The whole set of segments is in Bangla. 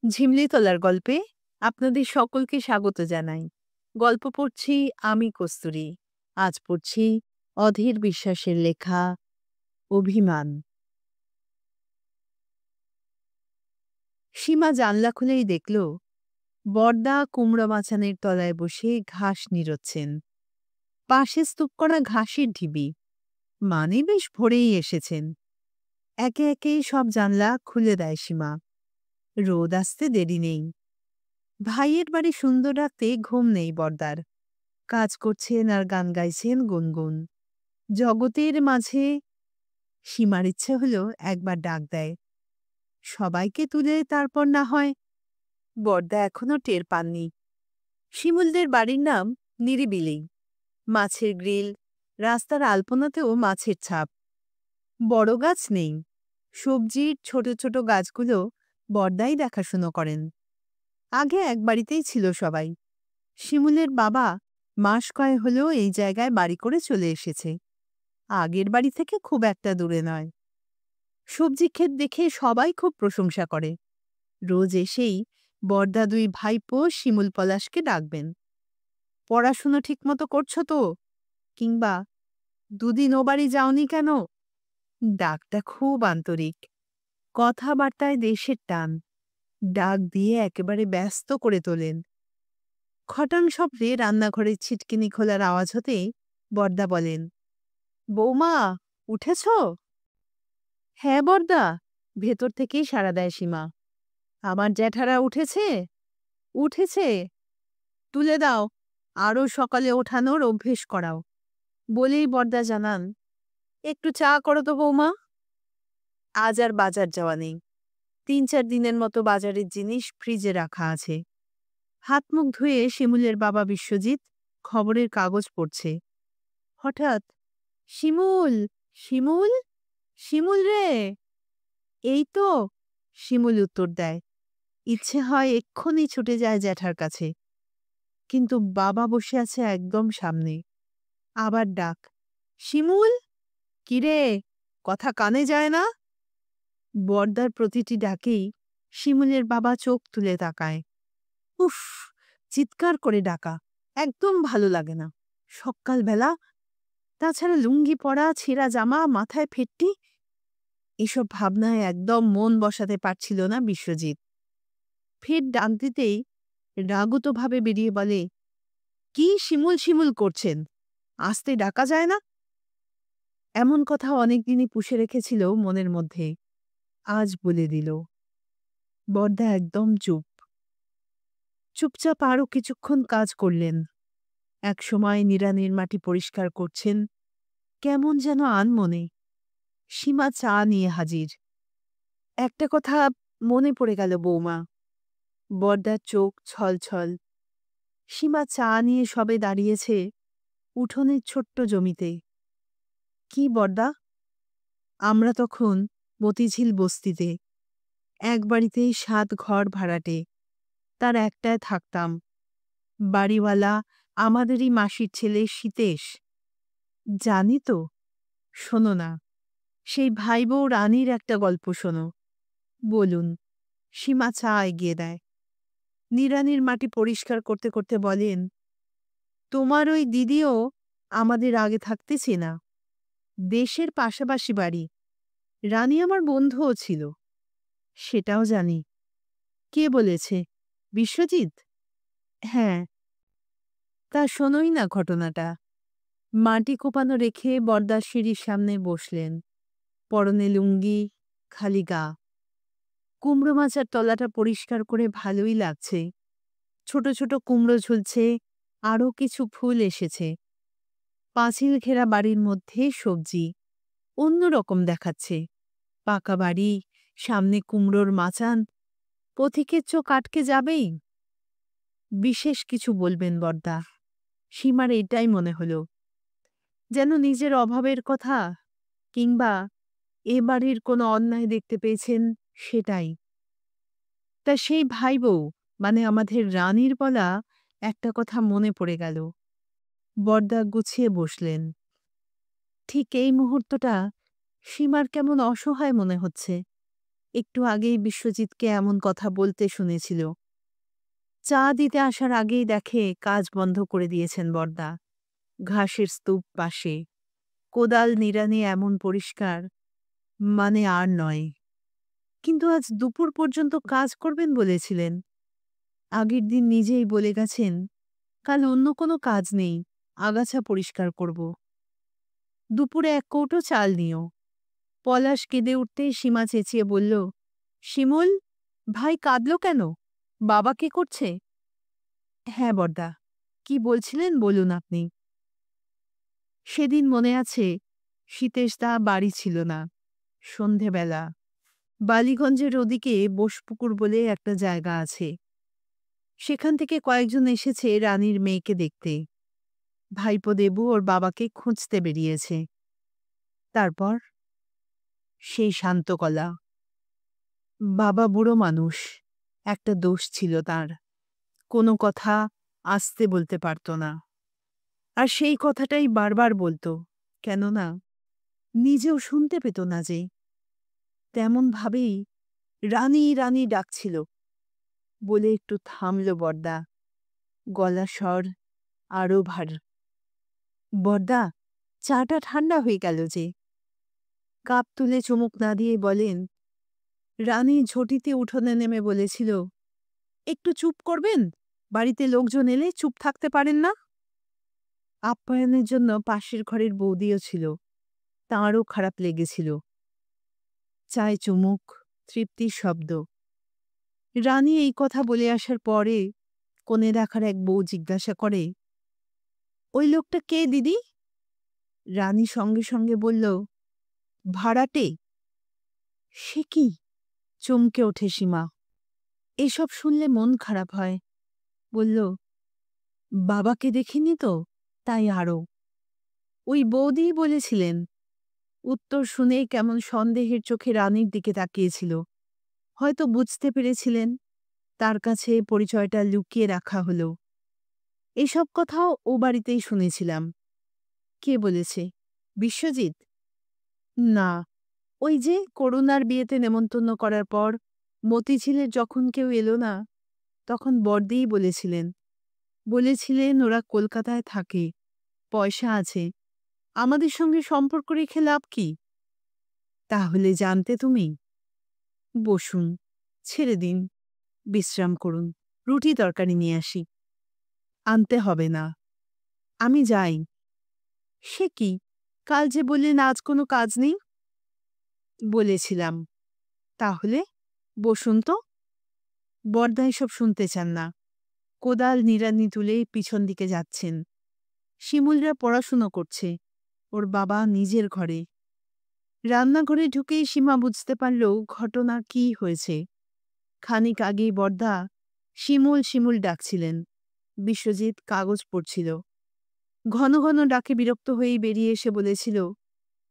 ঝিমলিতলার গল্পে আপনাদের সকলকে স্বাগত জানাই। গল্প পড়ছি আমি কস্তুরী। আজ পড়ছি অধীর বিশ্বাসের লেখা অভিমান। সীমা জানলা খুলেই দেখল বরদা কুমড়ো মাচানের তলায় বসে ঘাস নিরোচ্ছেন। পাশে স্তূপ করা ঘাসের ঢিবি, মানে বেশ ভোরেই এসেছেন। একে একে সব জানলা খুলে দেয় সীমা। রোদ আসতে দেরি নেই। ভাইয়ের বাড়ি সুন্দর রাতে ঘুম নেই বরদার। কাজ করছেন আর গান গাইছেন গুনগুন। জগতের মাঝে সীমার ইচ্ছে হলো একবার ডাক দেয়, সবাইকে তুলে তারপর না হয়। বরদা এখনো টের পাননি। শিমুলদের বাড়ির নাম নিরিবিলি। মাছের গ্রিল, রাস্তার আলপনাতেও মাছের ছাপ। বড় গাছ নেই। সবজির ছোট ছোট গাছগুলো বরদাই দেখাশুনো করেন। আগে এক বাড়িতেই ছিল সবাই। শিমুলের বাবা মাস কয়েক হলেও এই জায়গায় বাড়ি করে চলে এসেছে। আগের বাড়ি থেকে খুব একটা দূরে নয়। সবজি ক্ষেত দেখে সবাই খুব প্রশংসা করে। রোজ এসেই বরদা দুই ভাইপো শিমুল পলাশকে ডাকবেন, পড়াশুনো ঠিকমতো করছো তো, কিংবা দুদিন ও বাড়ি যাওনি কেন। ডাকটা খুব আন্তরিক, কথাবার্তায় দেশের টান। ডাক দিয়ে একেবারে ব্যস্ত করে তোলেন। খটাং শব্দে রান্নাঘরের ছিটকিনি খোলার আওয়াজ হতে বরদা বলেন, বৌমা, উঠেছ? হ্যাঁ বরদা, ভেতর থেকেই সাড়া দেয় সীমা। আমার জ্যাঠারা উঠেছে? উঠেছে। তুলে দাও, আরও সকালে ওঠানোর অভ্যেস করাও। বলেই বরদা জানান, একটু চা করো তো বৌমা। আজ আর বাজার যাওয়া নেই। ৩-৪ দিনের মতো বাজারের জিনিস ফ্রিজে রাখা আছে। হাত মুখ ধুয়ে শিমুলের বাবা বিশ্বজিৎ খবরের কাগজ পড়ছে। হঠাৎ, শিমুল, শিমুল, শিমুল রে। এই তো। শিমুল উত্তর দেয়। ইচ্ছে হয় এক্ষুনি ছুটে যায় জ্যাঠার কাছে, কিন্তু বাবা বসে আছে একদম সামনে। আবার ডাক, শিমুল, কিরে, কথা কানে যায় না? বরদার প্রতিটি ডাকেই শিমুলের বাবা চোখ তুলে তাকায়। উফ, চিৎকার করে ডাকা একদম ভালো লাগে না সকালবেলা। তাছাড়া লুঙ্গি পরা, ছেঁড়া জামা, মাথায় ফেটটি, এসব ভাবনায় একদম মন বসাতে পারছিল না বিশ্বজিৎ। ফের ডাক দিতেই রাগতভাবে বেরিয়ে বলে, কি শিমুল শিমুল করছেন, আস্তে ডাকা যায় না? এমন কথা অনেকদিনই পুষে রেখেছিল মনের মধ্যে, আজ বলে দিল। বরদা একদম চুপ। চুপচাপ আরও কিছুক্ষণ কাজ করলেন। একসময় নিড়ানির মাটি পরিষ্কার করছেন, কেমন যেন আনমনে। সীমা চা নিয়ে হাজির। একটা কথা মনে পড়ে গেল বৌমা। বরদার চোখ ছলছল। সীমা চা নিয়ে সবে দাঁড়িয়েছে উঠোনের ছোট্ট জমিতে। কি বরদা? আমরা তখন মতিঝিল বস্তিতে, এক বাড়িতেই ৭ ঘর ভাড়াটে। তার একটায় থাকতাম। বাড়িওয়ালা আমাদেরই মাসির ছেলে সীতেশ। জানি তো, শোনো না, সেই ভাই বউ রানীর একটা গল্প শোনো। বলুন। সীমা চা এগিয়ে দেয়। নিড়ানির মাটি পরিষ্কার করতে করতে বলেন, তোমার ওই দিদিও আমাদের আগে থাকতে চেনা। দেশের পাশাপাশি বাড়ি। রানী আমার বন্ধুও ছিল, সেটাও জানি। কে বলেছে? বিশ্বজিৎ? হ্যাঁ। তা শোনোই না ঘটনাটা। মাটি কোপানো রেখে বরদার সিঁড়ির সামনে বসলেন। পরনে লুঙ্গি, খালি গা। কুমড়ো মাচার তলাটা পরিষ্কার করে ভালোই লাগছে। ছোট ছোট কুমড়ো ঝুলছে, আরও কিছু ফুল এসেছে। পাঁচিল ঘেরা বাড়ির মধ্যে সবজি অন্যরকম দেখাচ্ছে। পাকা বাড়ি, সামনে কুমড়োর মাচান। পথিকের চোখ আটকে যাবেই। বিশেষ কিছু বলবেন বরদা, সীমার এটাই মনে হলো। যেন নিজের অভাবের কথা, কিংবা এ বাড়ির কোনো অন্যায় দেখতে পেয়েছেন, সেটাই। তা সেই ভাই বউ, মানে আমাদের রানীর বলা একটা কথা মনে পড়ে গেল। বরদা গুছিয়ে বসলেন। ঠিক এই মুহূর্তটা সীমার কেমন অসহায় মনে হচ্ছে। একটু আগেই বিশ্বজিৎকে এমন কথা বলতে শুনেছিল। চা দিতে আসার আগেই দেখে কাজ বন্ধ করে দিয়েছেন বরদা। ঘাসের স্তূপ পাশে কোদাল নিড়ানি এমন পরিষ্কার, মানে আর নয়। কিন্তু আজ দুপুর পর্যন্ত কাজ করবেন বলেছিলেন। আগের দিন নিজেই বলে গেছেন, কাল অন্য কোনো কাজ নেই, আগাছা পরিষ্কার করব। দুপুরে এক কৌটো চাল নিও। পলাশ কেঁদে উঠতেই সীমা চেঁচিয়ে বলল, শিমুল, ভাই কাঁদল কেন? বাবা কে করছে? হ্যাঁ বরদা, কি বলছিলেন বলুন আপনি। সেদিন মনে আছে, সীতেশদা বাড়ি ছিল না। সন্ধেবেলা বালিগঞ্জের ওদিকে বোসপুকুর বলে একটা জায়গা আছে। সেখান থেকে কয়েকজন এসেছে রানীর মেয়েকে দেখতে। ভাইপো দেবু ওর বাবাকে খুঁজতে বেরিয়েছে। তারপর সেই শান্ত গলা। বাবা বুড়ো মানুষ, একটা দোষ ছিল তার, কোনো কথা আস্তে বলতে পারত না। আর সেই কথাটাই বারবার বলতো, কেননা নিজেও শুনতে পেত না যে। তেমন ভাবেই রানী রানী ডাকছিল। বলে একটু থামল বরদা, গলা স্বর আরো ভার। বরদা, চাটা ঠান্ডা হয়ে গেল যে। কাপ তুলে চুমুক না দিয়ে বলেন, রানী ঝটিতে উঠোনে নেমে বলেছিল, একটু চুপ করবেন, বাড়িতে লোকজন এলে চুপ থাকতে পারেন না। আপ্যায়নের জন্য পাশের ঘরের বৌদিও ছিল, তাঁরও খারাপ লেগেছিল। চায় চুমুক, তৃপ্তির শব্দ। রানী এই কথা বলে আসার পরে কোণে রাখার এক বউ জিজ্ঞাসা করে, ওই লোকটা কে দিদি? রানী সঙ্গে সঙ্গে বলল, ভাড়াটে। সে কি? চমকে ওঠে সীমা। এসব শুনলে মন খারাপ হয়। বলল, বাবাকে দেখিনি তো, তাই আরও। ওই বৌদিই বলেছিলেন। উত্তর শুনেই কেমন সন্দেহের চোখে রানীর দিকে তাকিয়েছিল। হয়তো বুঝতে পেরেছিলেন তার কাছে পরিচয়টা লুকিয়ে রাখা হলো। এসব কথাও ও বাড়িতেই শুনেছিলাম। কে বলেছে? বিশ্বজিৎ? না, ওই যে করুণার বিয়েতে নেমন্তন্ন করার পর মতিঝিলের যখন কেউ এলো না, তখন বড়দিই বলেছিলেন। বলেছিলেন ওরা কলকাতায় থাকে, পয়সা আছে, আমাদের সঙ্গে সম্পর্ক রেখে লাভ কি? তাহলে জানতে তুমি? বসুন, ছেড়ে দিন, বিশ্রাম করুন, রুটি তরকারি নিয়ে আসি। আনতে হবে না, আমি যাই। সে কি, কাল যে বললেন আজ কোনো কাজ নেই? বলেছিলাম। তাহলে বসুন তো। বরদা এসব শুনতে চান না। কোদাল নিড়ানি তুলে পিছন দিকে যাচ্ছেন। শিমুলরা পড়াশুনো করছে, ওর বাবা নিজের ঘরে। রান্নাঘরে ঢুকেই সীমা বুঝতে পারল ঘটনা কি হয়েছে। খানিক আগেই বরদা শিমুল শিমুল ডাকছিলেন। বিশ্বজিৎ কাগজ পড়ছিল। ঘন ঘন ডাকে বিরক্ত হয়েই বেরিয়ে এসে বলেছিল,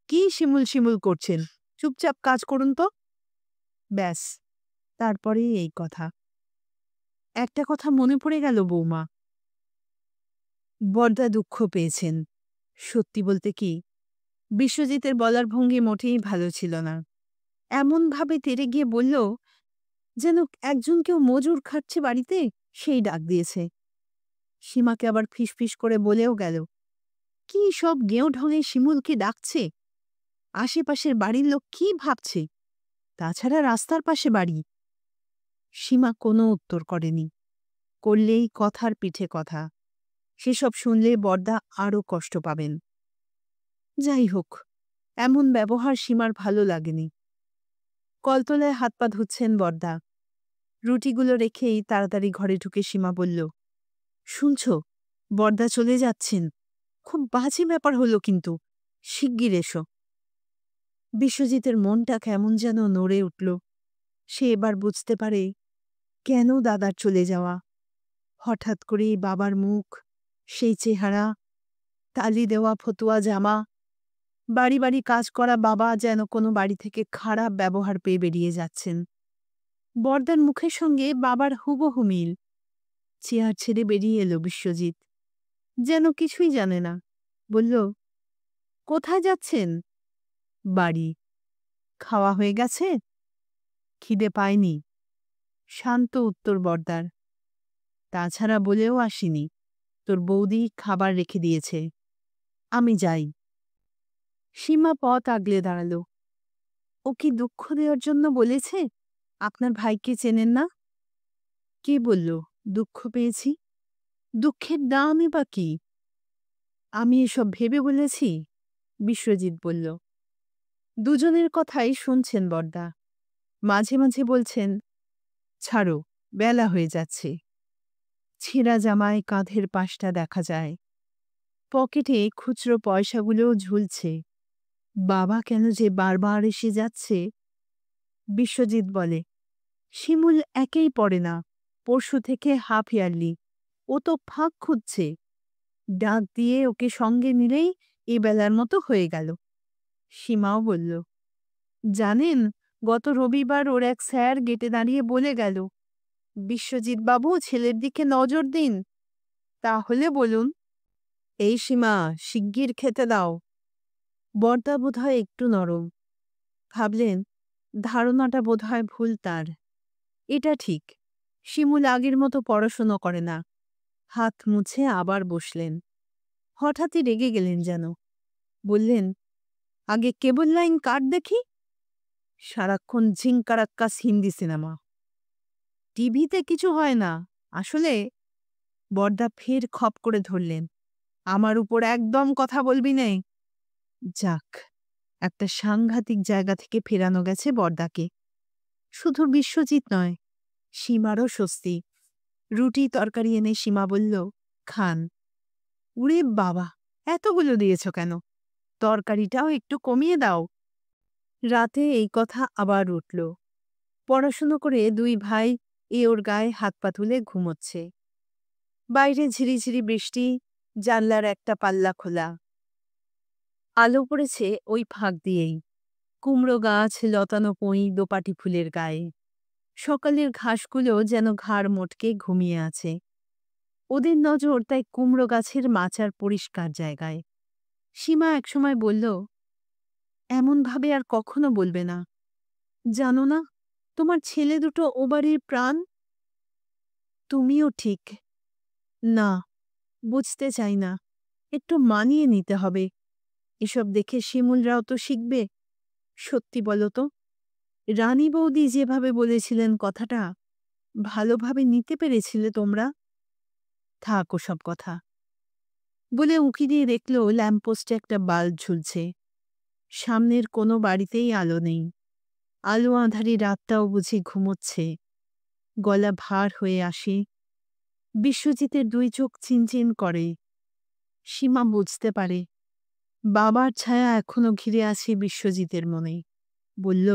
কি শিমুল শিমুল করছেন, চুপচাপ কাজ করুন তো। ব্যাস, তারপরেই এই কথা। একটা কথা মনে পড়ে গেল বৌমা। বরদা দুঃখ পেয়েছেন। সত্যি বলতে কি, বিশ্বজিতের বলার ভঙ্গি মোটেই ভালো ছিল না। এমনভাবে তেড়ে গিয়ে বলল, যেন একজন কেউ মজুর খাটছে বাড়িতে, সেই ডাক দিয়েছে। সীমাকে আবার ফিসফিস করে বলেও গেল, কি সব গেঁয়ো ঢঙে শিমুলকে ডাকছে, আশেপাশের বাড়ির লোক কি ভাবছে, তাছাড়া রাস্তার পাশে বাড়ি। সীমা কোনো উত্তর করেনি, করলেই কথার পিঠে কথা। সেসব শুনলে বরদা আরও কষ্ট পাবেন। যাই হোক, এমন ব্যবহার সীমার ভালো লাগেনি। কলতলায় হাত পা ধুচ্ছেন বরদা। রুটিগুলো রেখেই তাড়াতাড়ি ঘরে ঢুকে সীমা বলল, শুনছ, বরদা চলে যাচ্ছেন। খুব বাজে ব্যাপার হলো কিন্তু, শিগগির এসো। বিশ্বজিতের মনটা কেমন যেন নড়ে উঠল। সে এবার বুঝতে পারে কেন দাদার চলে যাওয়া। হঠাৎ করেই বাবার মুখ, সেই চেহারা, তালি দেওয়া ফতুয়া জামা, বাড়ি বাড়ি কাজ করা বাবা যেন কোনো বাড়ি থেকে খারাপ ব্যবহার পেয়ে বেরিয়ে যাচ্ছেন। বরদার মুখের সঙ্গে বাবার হুবহু মিল। চেয়ার ছেড়ে বেরিয়ে এলো বিশ্বজিৎ, যেন কিছুই জানে না। বলল, কোথায় যাচ্ছেন? বাড়ি। খাওয়া হয়ে গেছে? খিদে পায়নি, শান্ত উত্তর বর্দার। তাছাড়া বলেও আসিনি, তোর বৌদি খাবার রেখে দিয়েছে, আমি যাই। সীমা পথ আগলে দাঁড়াল। ও কি দুঃখ দেওয়ার জন্য বলেছে? আপনার ভাইকে চেনেন না? কে বলল দুঃখ পেয়েছি? দুঃখের দামই বা কি? আমি এসব ভেবে বলেছি? বিশ্বজিৎ বলল। দুজনের কথাই শুনছেন বর্দা। মাঝে মাঝে বলছেন, ছাড়ো, বেলা হয়ে যাচ্ছে। ছেঁড়া জামায় কাঁধের পাশটা দেখা যায়, পকেটে খুচরো পয়সাগুলোও ঝুলছে। বাবা কেন যে বারবার এসে যাচ্ছে। বিশ্বজিৎ বলে, শিমুল একেই পড়ে না, পরশু থেকে হাফ ইয়ারলি। ও তো ফাঁক খুঁজছে। ডাক দিয়ে ওকে সঙ্গে নিলেই এ বেলার মতো হয়ে গেল। সীমাও বলল, জানেন, গত রবিবার ওর এক স্যার গেটে দাঁড়িয়ে বলে গেল, বিশ্বজিৎ বাবু ছেলের দিকে নজর দিন। তাহলে বলুন। এই সীমা, শিগগির খেতে দাও। বর্দা বোধহয় একটু নরম। ভাবলেন, ধারণাটা বোধহয় ভুল তার। এটা ঠিক, শিমুল আগের মতো পড়াশুনো করে না। হাত মুছে আবার বসলেন। হঠাৎই রেগে গেলেন যেন। বললেন, আগে কেবল লাইন কাট দেখি। সারাক্ষণ ঝিঙ্কারাক্কাস হিন্দি সিনেমা। টিভিতে কিছু হয় না আসলে। বর্দা ফের খপ করে ধরলেন, আমার উপর একদম কথা বলবি নে। যাক, একটা সাংঘাতিক জায়গা থেকে ফেরানো গেছে বর্দাকে। শুধু বিশ্বজিৎ নয়, সীমারও স্বস্তি। রুটি তরকারি এনে সীমা বলল, খান। উরে বাবা, এতগুলো দিয়েছ কেন? তরকারিটাও একটু কমিয়ে দাও। রাতে এই কথা আবার উঠল। পড়াশুনো করে দুই ভাই ওর গায়ে হাত পা তুলে ঘুমোচ্ছে। বাইরে ঝিরিঝিরি বৃষ্টি, জানলার একটা পাল্লা খোলা। আলো পড়েছে ওই ফাঁক দিয়েই। কুমড়ো গাছ, লতানো পঁই দোপাটি ফুলের গায়ে। সকালের ঘাসগুলো যেন ঘাড় মোটকে ঘুমিয়ে আছে। ওদের নজর তাই কুমড়ো গাছের মাচার পরিষ্কার জায়গায়। সীমা একসময় বলল, এমনভাবে আর কখনো বলবে না। জানো না, তোমার ছেলে দুটো ও বাড়ির প্রাণ। তুমিও ঠিক। না, বুঝতে চাই না, একটু মানিয়ে নিতে হবে। এসব দেখে শিমুলরাও তো শিখবে। সত্যি বলো তো, রানী বৌদি যেভাবে বলেছিলেন কথাটা, ভালোভাবে নিতে পেরেছিলে তোমরা? থাক ওসব কথা। বলে উঁকি দিয়ে দেখল ল্যাম্পপোস্টে একটা বাল্ব ঝুলছে। সামনের কোনো বাড়িতেই আলো নেই। আলো আঁধারি রাতটাও বুঝি ঘুমোচ্ছে। গলা ভার হয়ে আসে। বিশ্বজিতের দুই চোখ চিনচিন করে। সীমা বুঝতে পারে, বাবার ছায়া এখনো ঘিরে আছে বিশ্বজিতের মনে। বলল,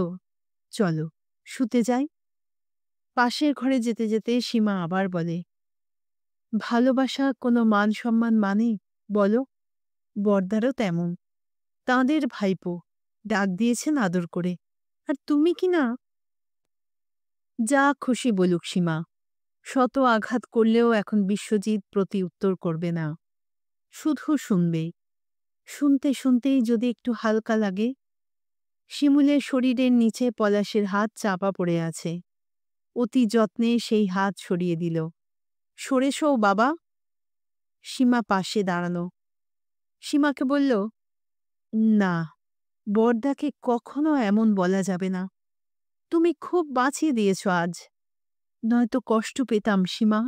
চলো, শুতে যাই। পাশের ঘরে যেতে যেতে সীমা আবার বলে, ভালোবাসা কোনো মান সম্মান মানে বলো? বর্দারও তেমন। তাঁদের ভাইপো, ডাক দিয়েছেন আদর করে। আর তুমি কি না? যা খুশি বলুক সীমা, শত আঘাত করলেও এখন বিশ্বজিৎ প্রতি উত্তর করবে না। শুধু শুনবে। শুনতে শুনতেই যদি একটু হালকা লাগে। শিমুলের শরীরের নিচে পলাশের হাত চাপা পড়ে আছে। অতি যত্নে সেই হাত সরিয়ে দিল। সরে শো বাবা। সীমা পাশে দাঁড়ানো। সীমাকে বলল, না, বর্দাকে কখনো এমন বলা যাবে না। তুমি খুব বাঁচিয়ে দিয়েছ আজ, নয়তো কষ্ট পেতাম সীমা।